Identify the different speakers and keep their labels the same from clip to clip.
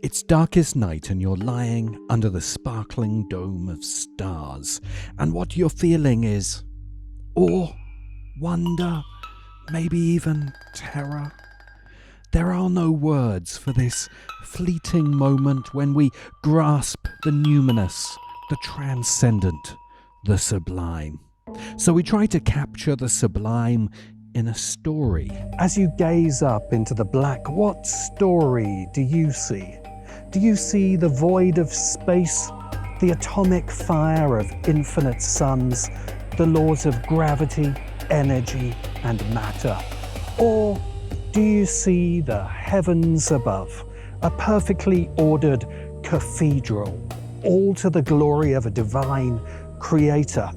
Speaker 1: It's darkest night and you're lying under the sparkling dome of stars, and what you're feeling is awe, wonder, maybe even terror. There are no words for this fleeting moment when we grasp the numinous, the transcendent, the sublime. So we try to capture the sublime in a story. As you gaze up into the black, what story do you see? Do you see the void of space, the atomic fire of infinite suns, the laws of gravity, energy, and matter? Or do you see the heavens above, a perfectly ordered cathedral, all to the glory of a divine creator?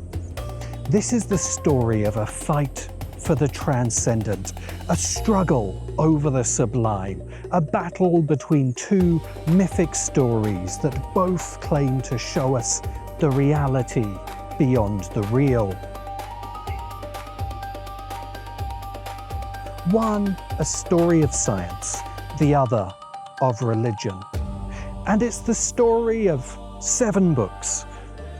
Speaker 1: This is the story of a fight for the transcendent, a struggle over the sublime, a battle between two mythic stories that both claim to show us the reality beyond the real. One, a story of science, the other of religion. And it's the story of 7 books,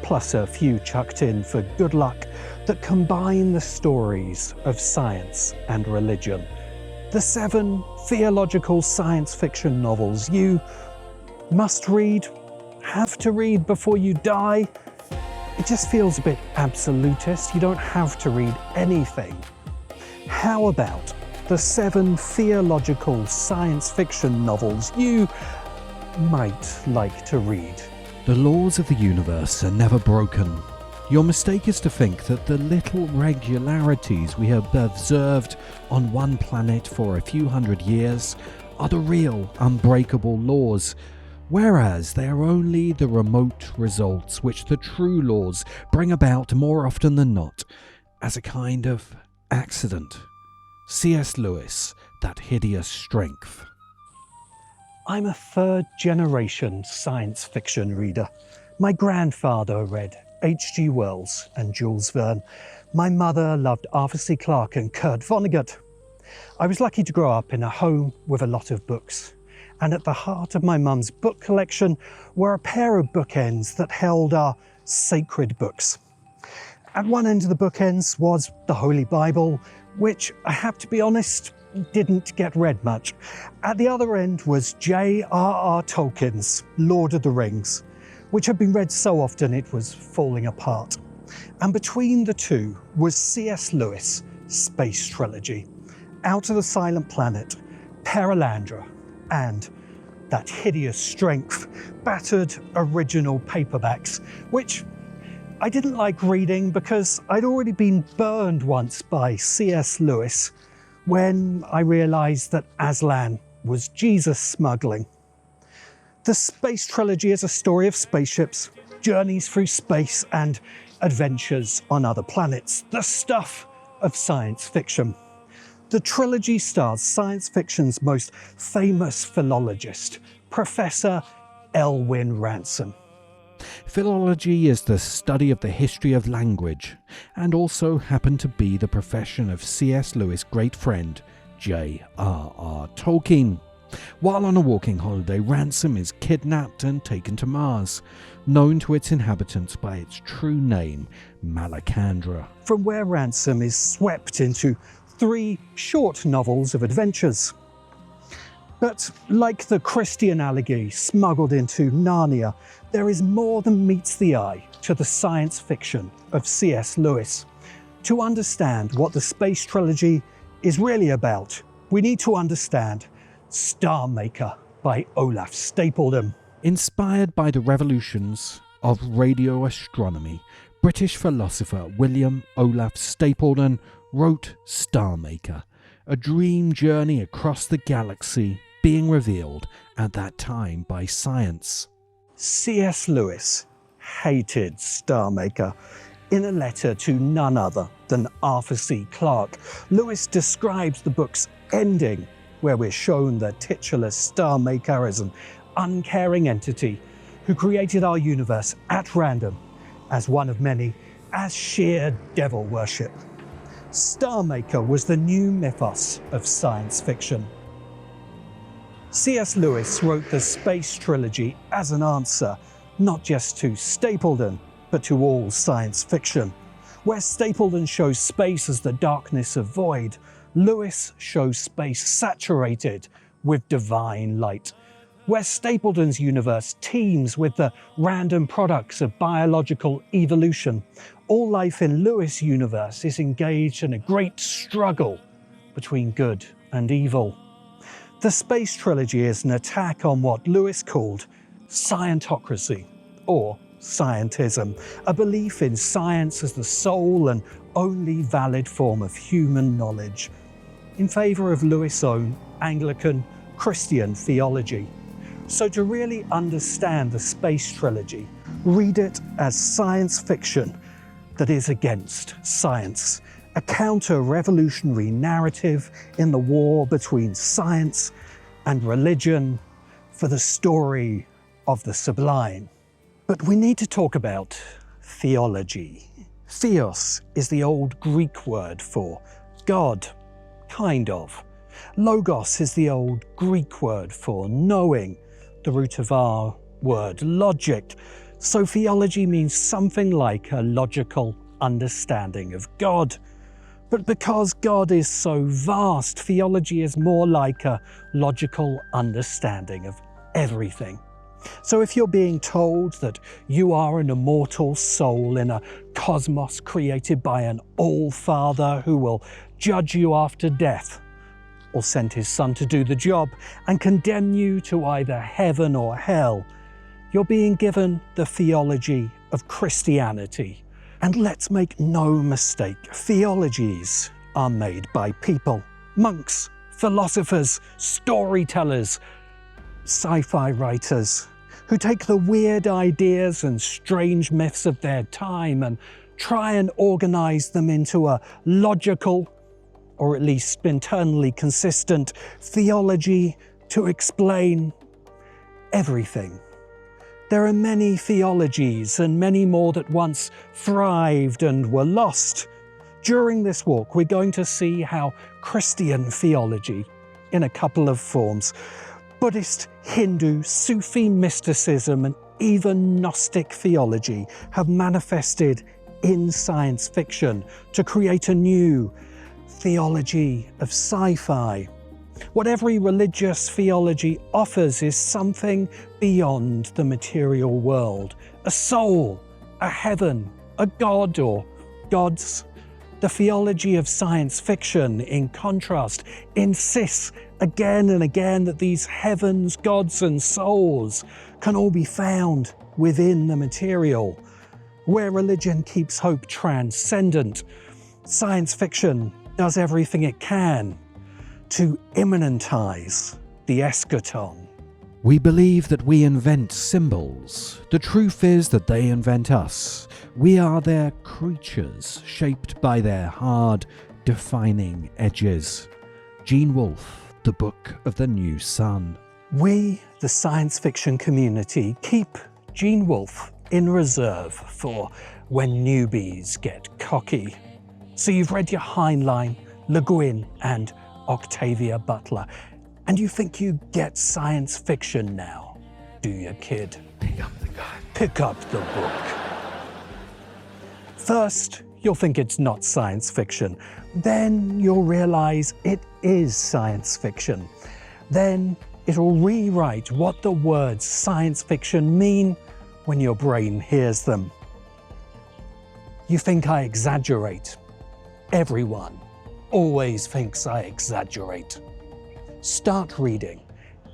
Speaker 1: plus a few chucked in for good luck, that combine the stories of science and religion. The 7 theological science fiction novels you must read, have to read before you die. It just feels a bit absolutist. You don't have to read anything. How about the 7 theological science fiction novels you might like to read? The laws of the universe are never broken. Your mistake is to think that the little regularities we have observed on one planet for a few hundred years are the real unbreakable laws, whereas they are only the remote results which the true laws bring about more often than not as a kind of accident. C.S. Lewis, That Hideous Strength. I'm a 3rd generation science fiction reader. My grandfather read H.G. Wells and Jules Verne. My mother loved Arthur C. Clarke and Kurt Vonnegut. I was lucky to grow up in a home with a lot of books. And at the heart of my mum's book collection were a pair of bookends that held our sacred books. At one end of the bookends was the Holy Bible, which, I have to be honest, didn't get read much. At the other end was J.R.R. Tolkien's Lord of the Rings, which had been read so often it was falling apart. And between the two was C.S. Lewis' Space Trilogy, Out of the Silent Planet, Perelandra, and That Hideous Strength, battered original paperbacks, which I didn't like reading because I'd already been burned once by C.S. Lewis when I realised that Aslan was Jesus smuggling. The Space Trilogy is a story of spaceships, journeys through space, and adventures on other planets, the stuff of science fiction. The trilogy stars science fiction's most famous philologist, Professor Elwin Ransom. Philology is the study of the history of language, and also happened to be the profession of C.S. Lewis' great friend, J.R.R. Tolkien. While on a walking holiday, Ransom is kidnapped and taken to Mars, known to its inhabitants by its true name, Malacandra, from where Ransom is swept into 3 short novels of adventures. But like the Christian allegory smuggled into Narnia, there is more than meets the eye to the science fiction of C.S. Lewis. To understand what the Space Trilogy is really about, we need to understand Star Maker by Olaf Stapledon. Inspired by the revolutions of radio astronomy, British philosopher William Olaf Stapledon wrote Star Maker, a dream journey across the galaxy being revealed at that time by science. C.S. Lewis hated Star Maker. In a letter to none other than Arthur C. Clarke, Lewis describes the book's ending, where we're shown the titular Star Maker as an uncaring entity who created our universe at random, as one of many, as sheer devil worship. Star Maker was the new mythos of science fiction. C.S. Lewis wrote the Space Trilogy as an answer, not just to Stapledon, but to all science fiction. Where Stapledon shows space as the darkness of void, Lewis shows space saturated with divine light. Where Stapledon's universe teems with the random products of biological evolution, all life in Lewis' universe is engaged in a great struggle between good and evil. The Space Trilogy is an attack on what Lewis called scientocracy, or scientism, a belief in science as the sole and only valid form of human knowledge, in favour of Lewis' own Anglican Christian theology. So to really understand the Space Trilogy, read it as science fiction that is against science, a counter-revolutionary narrative in the war between science and religion for the story of the sublime. But we need to talk about theology. Theos is the old Greek word for God, kind of. Logos is the old Greek word for knowing, the root of our word logic. So theology means something like a logical understanding of God. But because God is so vast, theology is more like a logical understanding of everything. So if you're being told that you are an immortal soul in a cosmos created by an all-father who will judge you after death, or send his son to do the job and condemn you to either heaven or hell, you're being given the theology of Christianity. And let's make no mistake, theologies are made by people, monks, philosophers, storytellers, sci-fi writers, who take the weird ideas and strange myths of their time and try and organize them into a logical, or at least internally consistent, theology to explain everything. There are many theologies and many more that once thrived and were lost. During this walk, we're going to see how Christian theology, in a couple of forms, Buddhist, Hindu, Sufi-Mysticism, and even Gnostic theology have manifested in science fiction to create a new theology of sci-fi. What every religious theology offers is something beyond the material world, a soul, a heaven, a god or gods. The theology of science fiction, in contrast, insists again and again that these heavens, gods and souls can all be found within the material. Where religion keeps hope transcendent, science fiction does everything it can to immanentize the eschaton.
Speaker 2: We believe that we invent symbols. The truth is that they invent us. We are their creatures, shaped by their hard, defining edges. Gene Wolfe, The Book of the New Sun.
Speaker 1: We, the science fiction community, keep Gene Wolfe in reserve for when newbies get cocky. So you've read your Heinlein, Le Guin and Octavia Butler, and you think you get science fiction now, do you, kid?
Speaker 2: Pick up the gun.
Speaker 1: Pick up the book. First, you'll think it's not science fiction. Then you'll realize it is science fiction. Then it'll rewrite what the words science fiction mean when your brain hears them. You think I exaggerate. Everyone always thinks I exaggerate. Start reading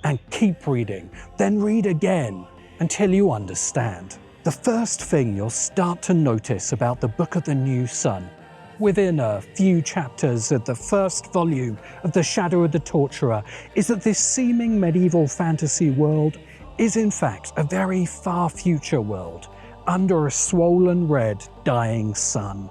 Speaker 1: and keep reading, then read again until you understand. The first thing you'll start to notice about the Book of the New Sun, within a few chapters of the first volume of The Shadow of the Torturer, is that this seeming medieval fantasy world is in fact a very far future world under a swollen red dying sun.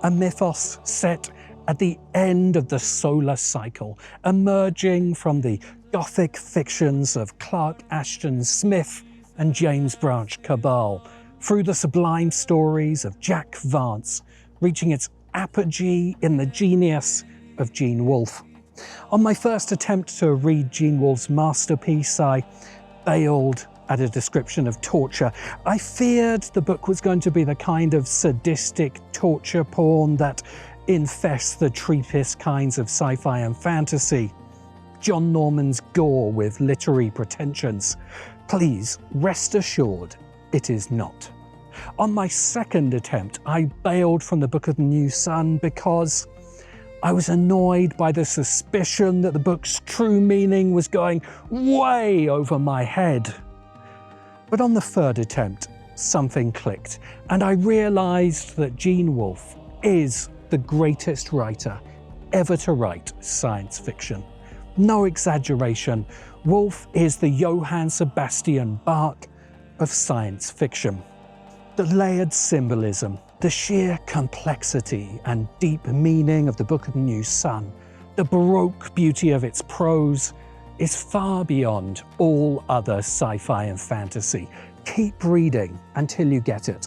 Speaker 1: A mythos set at the end of the solar cycle, emerging from the Gothic fictions of Clark Ashton Smith and James Branch Cabal, through the sublime stories of Jack Vance, reaching its apogee in the genius of Gene Wolfe. On my first attempt to read Gene Wolfe's masterpiece, I bailed at a description of torture. I feared the book was going to be the kind of sadistic torture porn that infests the cheapest kinds of sci-fi and fantasy. John Norman's gore with literary pretensions. Please rest assured it is not. On my second attempt, I bailed from the Book of the New Sun because I was annoyed by the suspicion that the book's true meaning was going way over my head. But on the third attempt, something clicked, and I realized that Gene Wolfe is the greatest writer ever to write science fiction. No exaggeration, Wolfe is the Johann Sebastian Bach of science fiction. The layered symbolism, the sheer complexity and deep meaning of the Book of the New Sun, the Baroque beauty of its prose, is far beyond all other sci-fi and fantasy. Keep reading until you get it.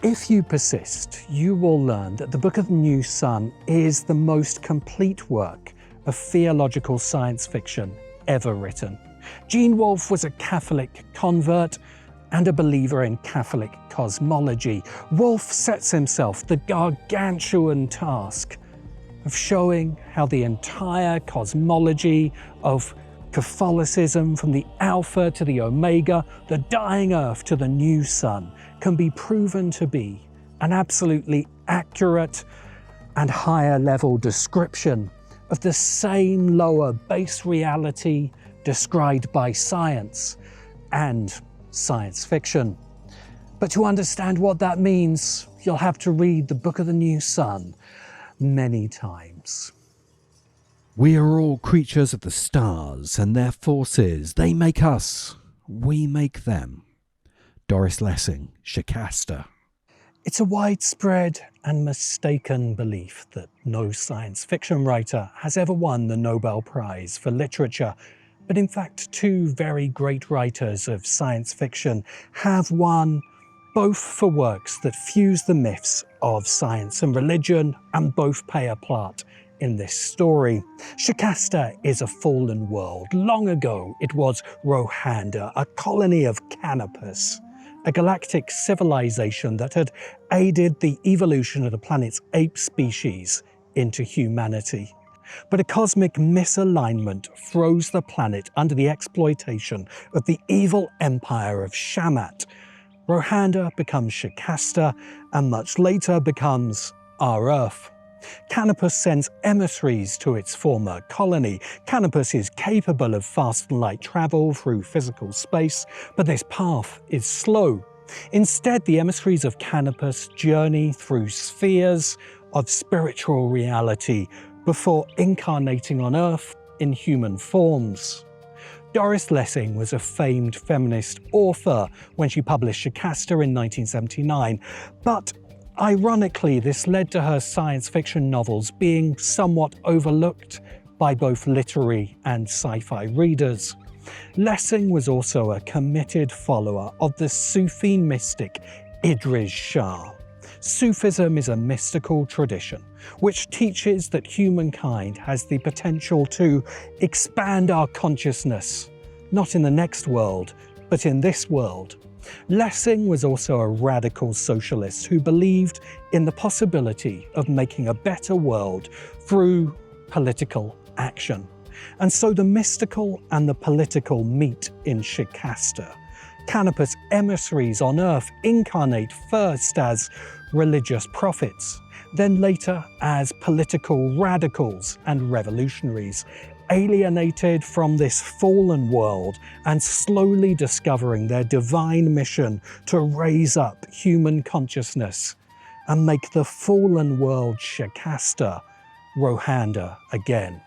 Speaker 1: If you persist, you will learn that the Book of the New Sun is the most complete work of theological science fiction ever written. Gene Wolfe was a Catholic convert and a believer in Catholic cosmology. Wolfe sets himself the gargantuan task of showing how the entire cosmology of Catholicism, from the Alpha to the Omega, the dying Earth to the new Sun, can be proven to be an absolutely accurate and higher level description of the same lower base reality described by science and science fiction. But to understand what that means, you'll have to read the Book of the New Sun many times.
Speaker 2: We are all creatures of the stars and their forces. They make us, we make them. Doris Lessing, Shikasta.
Speaker 1: It's a widespread and mistaken belief that no science fiction writer has ever won the Nobel Prize for Literature. But in fact, two very great writers of science fiction have won, both for works that fuse the myths of science and religion, and both play a part in this story. Shikasta is a fallen world. Long ago, it was Rohanda, a colony of Canopus, a galactic civilization that had aided the evolution of the planet's ape species into humanity. But a cosmic misalignment throws the planet under the exploitation of the evil empire of Shamat. Rohanda becomes Shikasta, and much later becomes our Earth. Canopus sends emissaries to its former colony. Canopus is capable of fast and light travel through physical space, but this path is slow. Instead, the emissaries of Canopus journey through spheres of spiritual reality before incarnating on Earth in human forms. Doris Lessing was a famed feminist author when she published Shikasta in 1979, but ironically, this led to her science fiction novels being somewhat overlooked by both literary and sci-fi readers. Lessing was also a committed follower of the Sufi mystic Idris Shah. Sufism is a mystical tradition which teaches that humankind has the potential to expand our consciousness, not in the next world, but in this world. Lessing was also a radical socialist who believed in the possibility of making a better world through political action. And so the mystical and the political meet in Shikasta. Canopus emissaries on Earth incarnate first as religious prophets, then later as political radicals and revolutionaries, alienated from this fallen world and slowly discovering their divine mission to raise up human consciousness and make the fallen world Shikasta Rohanda again.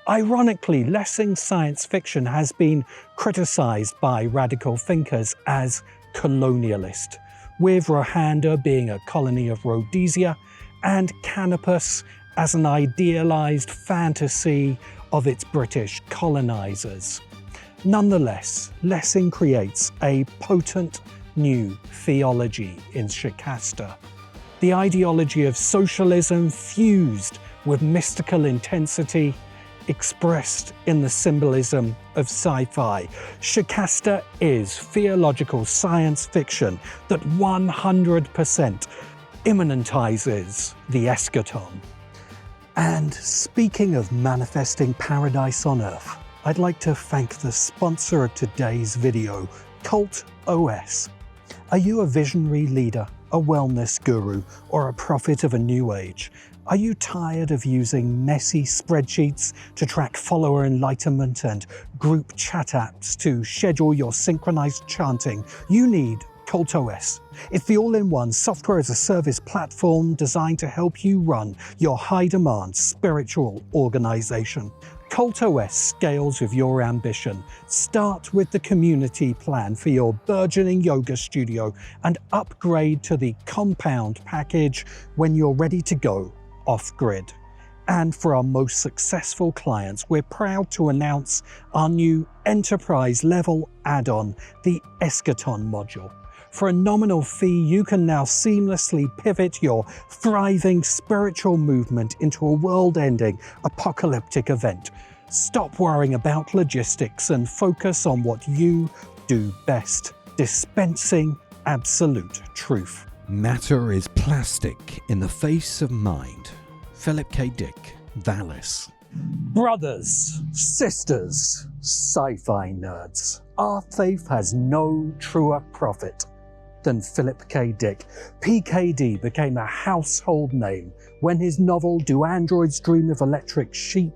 Speaker 1: Ironically, Lessing's science fiction has been criticized by radical thinkers as colonialist, with Rohanda being a colony of Rhodesia and Canopus as an idealized fantasy of its British colonizers. Nonetheless, Lessing creates a potent new theology in Shikasta. The ideology of socialism fused with mystical intensity expressed in the symbolism of sci-fi. Shikasta is theological science fiction that 100% immanentizes the eschaton. And speaking of manifesting paradise on Earth, I'd like to thank the sponsor of today's video, Cult OS. Are you a visionary leader, a wellness guru, or a prophet of a new age? Are you tired of using messy spreadsheets to track follower enlightenment and group chat apps to schedule your synchronized chanting? You need Cult OS. It's the all-in-one software-as-a-service platform designed to help you run your high-demand spiritual organization. Cult OS scales with your ambition. Start with the community plan for your burgeoning yoga studio and upgrade to the compound package when you're ready to go off-grid. And for our most successful clients, we're proud to announce our new enterprise-level add-on, the Eschaton module. For a nominal fee, you can now seamlessly pivot your thriving spiritual movement into a world-ending apocalyptic event. Stop worrying about logistics and focus on what you do best, dispensing absolute truth.
Speaker 2: Matter is plastic in the face of mind. Philip K. Dick, Valis.
Speaker 1: Brothers, sisters, sci-fi nerds, our faith has no truer prophet than Philip K. Dick. PKD became a household name when his novel Do Androids Dream of Electric Sheep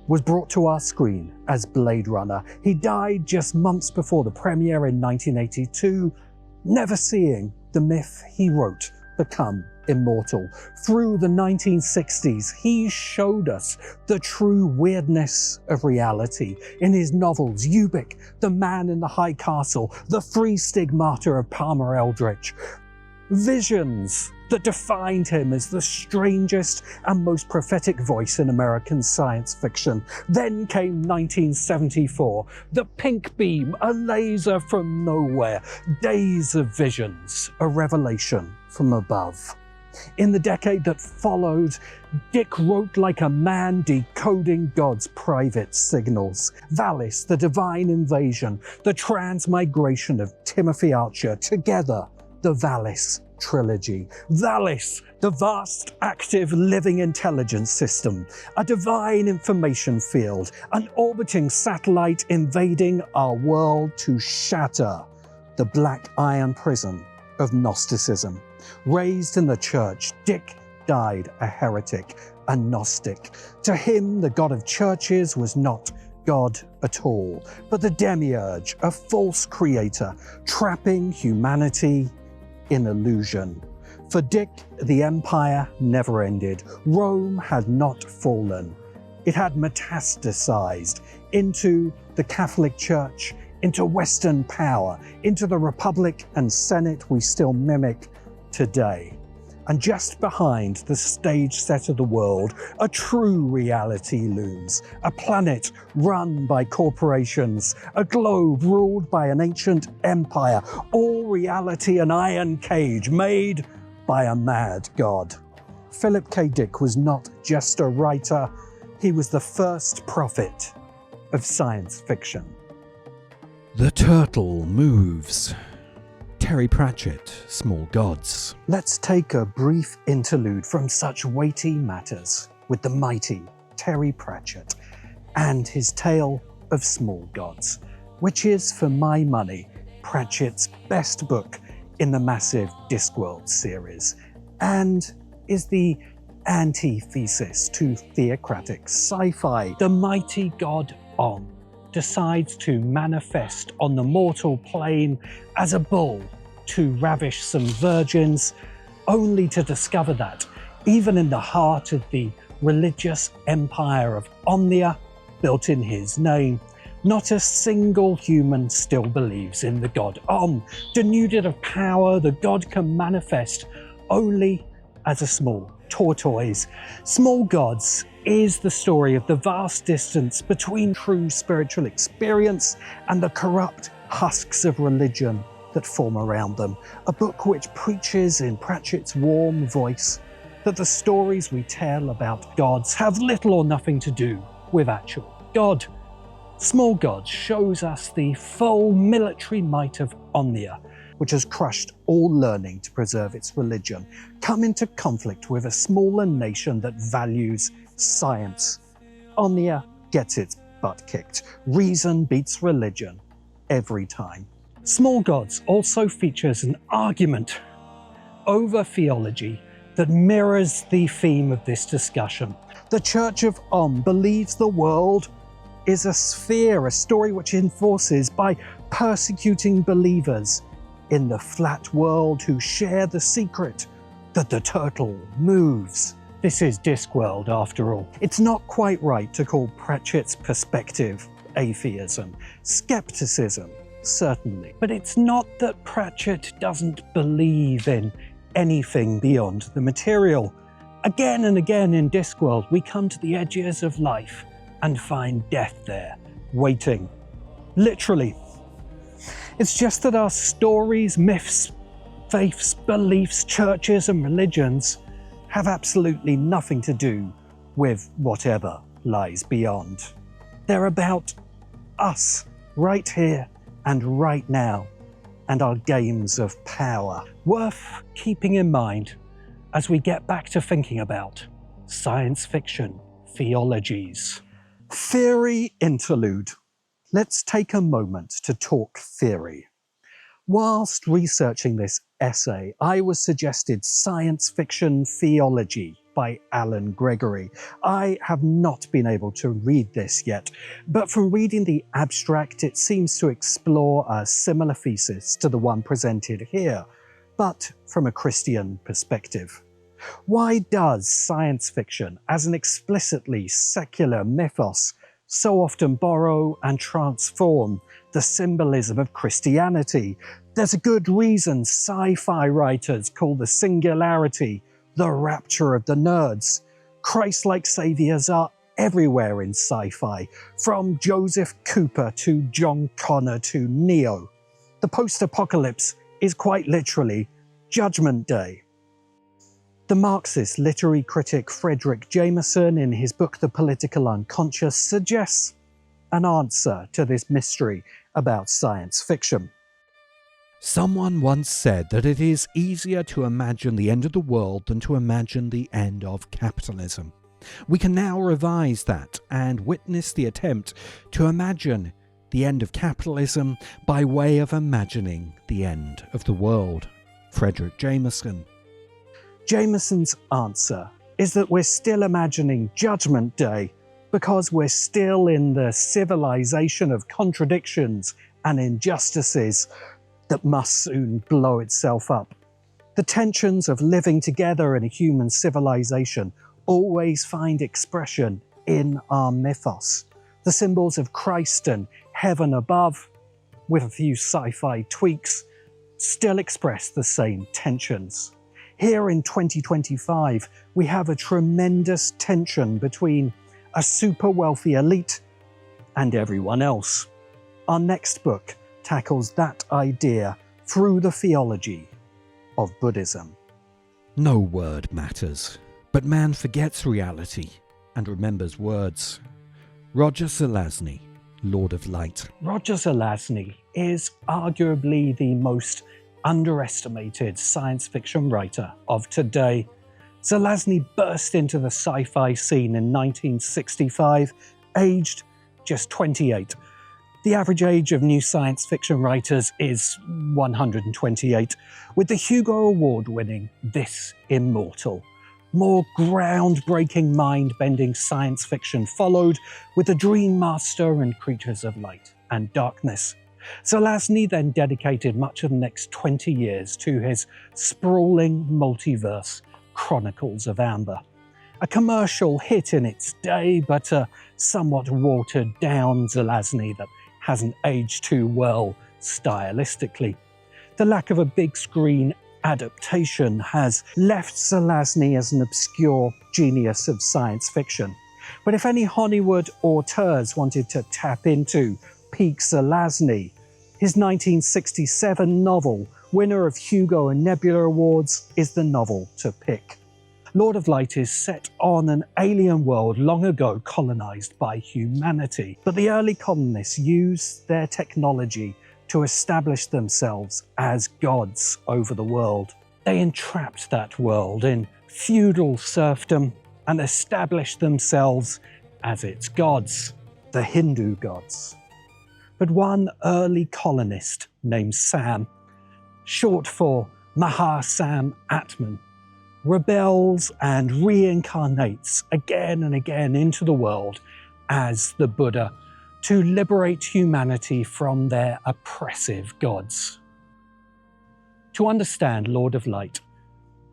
Speaker 1: was brought to our screen as Blade Runner. He died just months before the premiere in 1982, never seeing the myth he wrote become immortal. Through the 1960s, he showed us the true weirdness of reality in his novels Ubik, The Man in the High Castle, The Three Stigmata of Palmer Eldritch. Visions that defined him as the strangest and most prophetic voice in American science fiction. Then came 1974, the pink beam, a laser from nowhere, days of visions, a revelation from above. In the decade that followed, Dick wrote like a man decoding God's private signals. Valis, the divine invasion, the transmigration of Timothy Archer, together the Valis trilogy. Valis, the vast, active, living intelligence system, a divine information field, an orbiting satellite invading our world to shatter the black iron prison of Gnosticism. Raised in the church, Dick died a heretic, a Gnostic. To him, the God of churches was not God at all, but the demiurge, a false creator, trapping humanity in illusion. For Dick, the empire never ended. Rome had not fallen. It had metastasized into the Catholic Church, into Western power, into the Republic and Senate we still mimic today. And just behind the stage set of the world, a true reality looms. A planet run by corporations, a globe ruled by an ancient empire, all reality an iron cage made by a mad god. Philip K. Dick was not just a writer, he was the first prophet of science fiction.
Speaker 2: The turtle moves. Terry Pratchett, Small Gods.
Speaker 1: Let's take a brief interlude from such weighty matters with the mighty Terry Pratchett and his tale of Small Gods, which is, for my money, Pratchett's best book in the massive Discworld series, and is the antithesis to theocratic sci-fi. The mighty god On decides to manifest on the mortal plane as a bull to ravish some virgins, only to discover that, even in the heart of the religious empire of Omnia, built in his name, not a single human still believes in the god On. Denuded of power, the god can manifest only as a small tortoise. Small Gods is the story of the vast distance between true spiritual experience and the corrupt husks of religion that form around them. A book which preaches in Pratchett's warm voice that the stories we tell about gods have little or nothing to do with actual God. Small God shows us the full military might of Omnia, which has crushed all learning to preserve its religion, come into conflict with a smaller nation that values science. Omnia gets its butt kicked. Reason beats religion every time. Small Gods also features an argument over theology that mirrors the theme of this discussion. The Church of Om believes the world is a sphere, a story which enforces by persecuting believers in the flat world who share the secret that the turtle moves. This is Discworld after all. It's not quite right to call Pratchett's perspective atheism. Skepticism, certainly. But it's not that Pratchett doesn't believe in anything beyond the material. Again and again in Discworld, we come to the edges of life and find death there, waiting. Literally. It's just that our stories, myths, faiths, beliefs, churches and religions have absolutely nothing to do with whatever lies beyond. They're about us, right here and right now, and our games of power. Worth keeping in mind as we get back to thinking about science fiction theologies. Theory interlude. Let's take a moment to talk theory. Whilst researching this essay, I was suggested Science Fiction Theology by Alan Gregory. I have not been able to read this yet, but from reading the abstract, it seems to explore a similar thesis to the one presented here, but from a Christian perspective. Why does science fiction, as an explicitly secular mythos, so often borrow and transform the symbolism of Christianity? There's a good reason sci-fi writers call the singularity the rapture of the nerds. Christ-like saviors are everywhere in sci-fi, from Joseph Cooper to John Connor to Neo. The post-apocalypse is quite literally Judgment Day. The Marxist literary critic Frederick Jameson, in his book The Political Unconscious, suggests an answer to this mystery about science fiction.
Speaker 2: Someone once said that it is easier to imagine the end of the world than to imagine the end of capitalism. We can now revise that and witness the attempt to imagine the end of capitalism by way of imagining the end of the world. Frederick Jameson.
Speaker 1: Jameson's answer is that we're still imagining Judgment Day because we're still in the civilization of contradictions and injustices that must soon blow itself up. The tensions of living together in a human civilization always find expression in our mythos. The symbols of Christ and heaven above, with a few sci-fi tweaks, still express the same tensions. Here in 2025, we have a tremendous tension between a super wealthy elite and everyone else. Our next book tackles that idea through the theology of Buddhism.
Speaker 2: No word matters, but man forgets reality and remembers words. Roger Zelazny, Lord of Light.
Speaker 1: Roger Zelazny is arguably the most underestimated science fiction writer of today. Zelazny burst into the sci-fi scene in 1965, aged just 28. The average age of new science fiction writers is 128, with the Hugo Award winning This Immortal. More groundbreaking mind-bending science fiction followed with The Dream Master and Creatures of Light and Darkness. Zelazny then dedicated much of the next 20 years to his sprawling multiverse Chronicles of Amber. A commercial hit in its day, but a somewhat watered-down Zelazny that hasn't aged too well stylistically. The lack of a big screen adaptation has left Zelazny as an obscure genius of science fiction. But if any Hollywood auteurs wanted to tap into peak Zelazny, his 1967 novel, winner of Hugo and Nebula Awards, is the novel to pick. Lord of Light is set on an alien world long ago colonized by humanity, but the early colonists used their technology to establish themselves as gods over the world. They entrapped that world in feudal serfdom and established themselves as its gods, the Hindu gods. But one early colonist named Sam, short for Mahasam Atman, rebels and reincarnates again and again into the world as the Buddha to liberate humanity from their oppressive gods. To understand Lord of Light,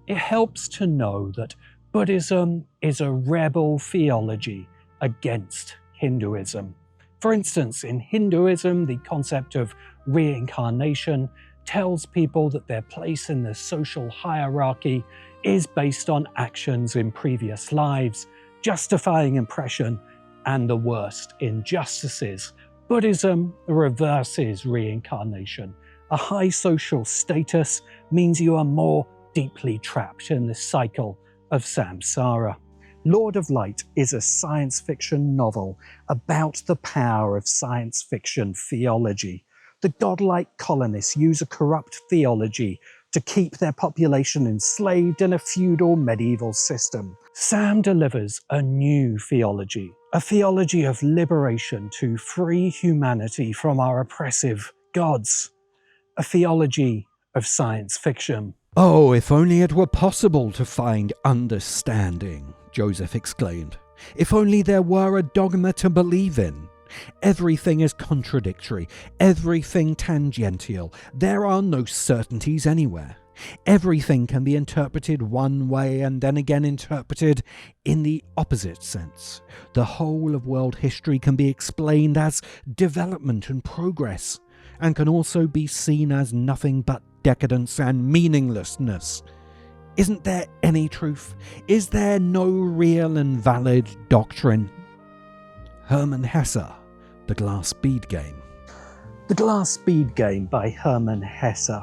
Speaker 1: it helps to know that Buddhism is a rebel theology against Hinduism. For instance, in Hinduism, the concept of reincarnation tells people that their place in the social hierarchy is based on actions in previous lives, justifying oppression and the worst injustices. Buddhism reverses reincarnation. A high social status means you are more deeply trapped in the cycle of samsara. Lord of Light is a science fiction novel about the power of science fiction theology. The godlike colonists use a corrupt theology to keep their population enslaved in a feudal medieval system. Sam delivers a new theology, a theology of liberation to free humanity from our oppressive gods, a theology of science fiction.
Speaker 2: "Oh, if only it were possible to find understanding," Joseph exclaimed. "If only there were a dogma to believe in. Everything is contradictory, everything tangential. There are no certainties anywhere. Everything can be interpreted one way and then again interpreted in the opposite sense. The whole of world history can be explained as development and progress, and can also be seen as nothing but decadence and meaninglessness. Isn't there any truth? Is there no real and valid doctrine?" Hermann Hesse, The Glass Bead Game.
Speaker 1: The Glass Bead Game by Hermann Hesse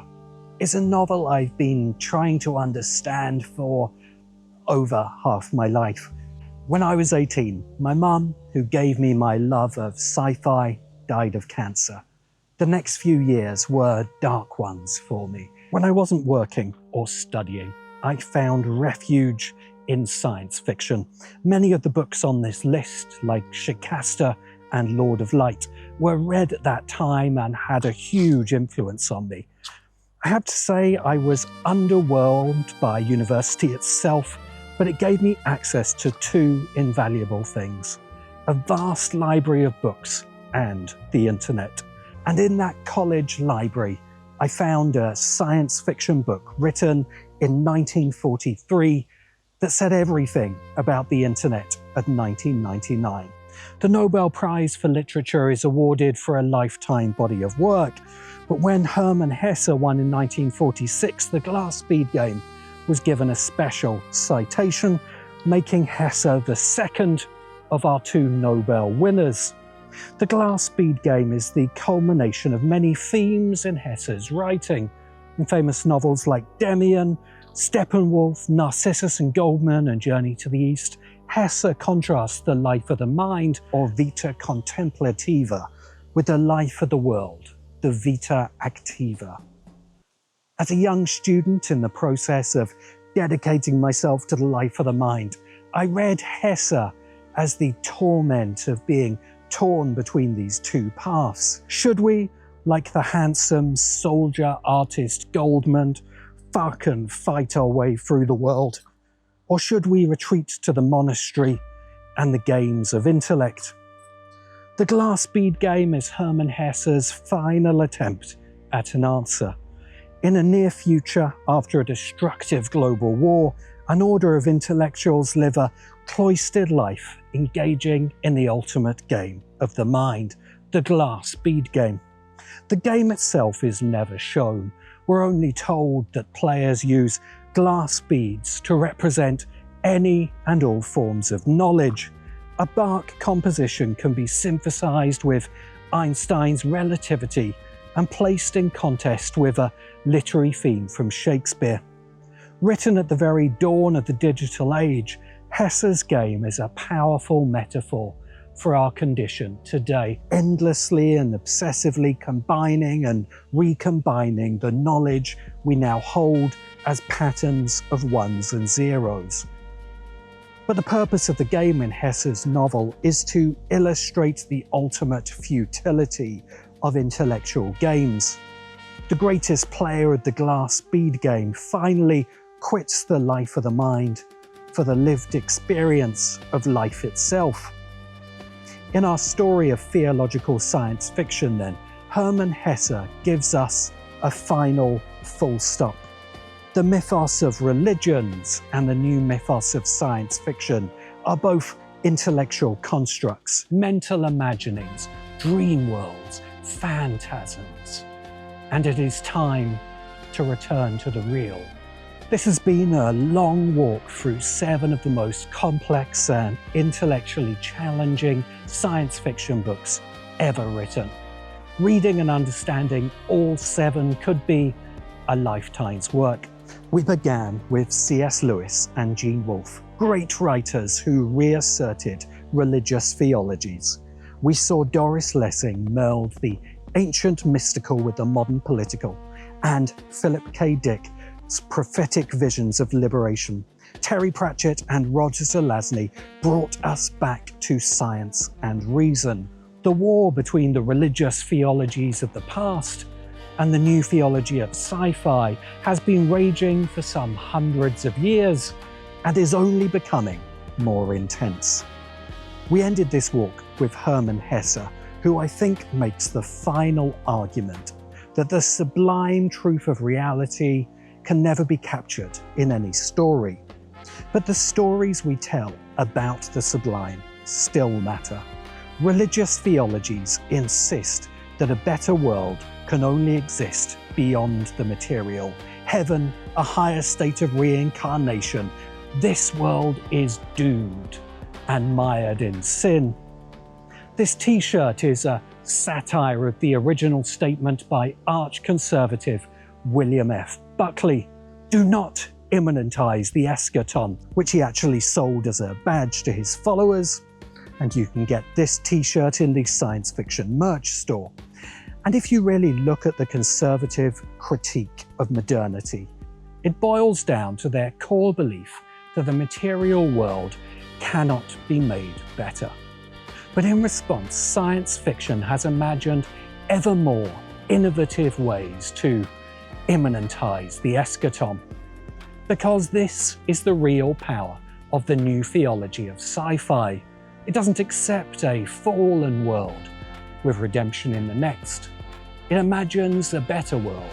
Speaker 1: is a novel I've been trying to understand for over half my life. When I was 18, my mum, who gave me my love of sci-fi, died of cancer. The next few years were dark ones for me. When I wasn't working or studying, I found refuge in science fiction. Many of the books on this list, like Shikasta and Lord of Light, were read at that time and had a huge influence on me. I have to say I was underwhelmed by university itself, but it gave me access to two invaluable things: a vast library of books and the internet. And in that college library, I found a science fiction book written in 1943 that said everything about the internet at 1999. The Nobel Prize for Literature is awarded for a lifetime body of work, but when Hermann Hesse won in 1946, The Glass Bead Game was given a special citation, making Hesse the second of our two Nobel winners. The Glass Bead Game is the culmination of many themes in Hesse's writing. In famous novels like Damien, Steppenwolf, Narcissus and Goldman, and Journey to the East, Hesse contrasts the life of the mind, or vita contemplativa, with the life of the world, the vita activa. As a young student in the process of dedicating myself to the life of the mind, I read Hesse as the torment of being torn between these two paths. Should we, like the handsome soldier artist Goldman, fuck and fight our way through the world? Or should we retreat to the monastery and the games of intellect? The Glass Bead Game is Hermann Hesse's final attempt at an answer. In a near future, after a destructive global war, an order of intellectuals live a cloistered life, engaging in the ultimate game of the mind, the Glass Bead Game. The game itself is never shown. We're only told that players use glass beads to represent any and all forms of knowledge. A bark composition can be synthesized with Einstein's relativity and placed in contest with a literary theme from Shakespeare. Written at the very dawn of the digital age, Hesse's game is a powerful metaphor for our condition today, endlessly and obsessively combining and recombining the knowledge we now hold as patterns of ones and zeros. But the purpose of the game in Hesse's novel is to illustrate the ultimate futility of intellectual games. The greatest player of the glass bead game finally quits the life of the mind for the lived experience of life itself. In our story of theological science fiction then, Hermann Hesse gives us a final full stop. The mythos of religions and the new mythos of science fiction are both intellectual constructs, mental imaginings, dream worlds, phantasms. And it is time to return to the real. This has been a long walk through 7 of the most complex and intellectually challenging science fiction books ever written. Reading and understanding all 7 could be a lifetime's work. We began with C.S. Lewis and Gene Wolfe, great writers who reasserted religious theologies. We saw Doris Lessing meld the ancient mystical with the modern political, and Philip K. Dick's prophetic visions of liberation. Terry Pratchett and Roger Zelazny brought us back to science and reason. The war between the religious theologies of the past and the new theology of sci-fi has been raging for some hundreds of years and is only becoming more intense. We ended this walk with Hermann Hesse, who I think makes the final argument that the sublime truth of reality can never be captured in any story. But the stories we tell about the sublime still matter. Religious theologies insist that a better world can only exist beyond the material. Heaven, a higher state of reincarnation. This world is doomed and mired in sin. This t-shirt is a satire of the original statement by arch-conservative William F. Buckley. Do not immanentize the eschaton, which he actually sold as a badge to his followers. And you can get this t-shirt in the science fiction merch store. And if you really look at the conservative critique of modernity, it boils down to their core belief that the material world cannot be made better. But in response, science fiction has imagined ever more innovative ways to immanentize the eschaton. Because this is the real power of the new theology of sci-fi. It doesn't accept a fallen world with redemption in the next. It imagines a better world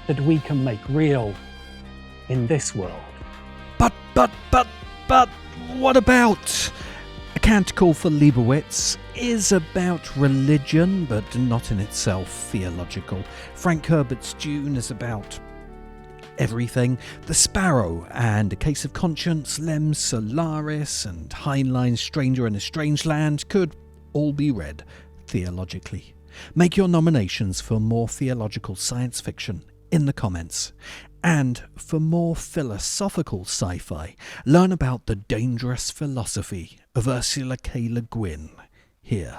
Speaker 1: that we can make real in this world.
Speaker 2: But, what about? A Canticle for Leibowitz is about religion, but not in itself theological. Frank Herbert's Dune is about everything. The Sparrow and A Case of Conscience, Lem Solaris and Heinlein's Stranger in a Strange Land could all be read theologically. Make your nominations for more theological science fiction in the comments. And for more philosophical sci-fi, learn about the dangerous philosophy of Ursula K. Le Guin here.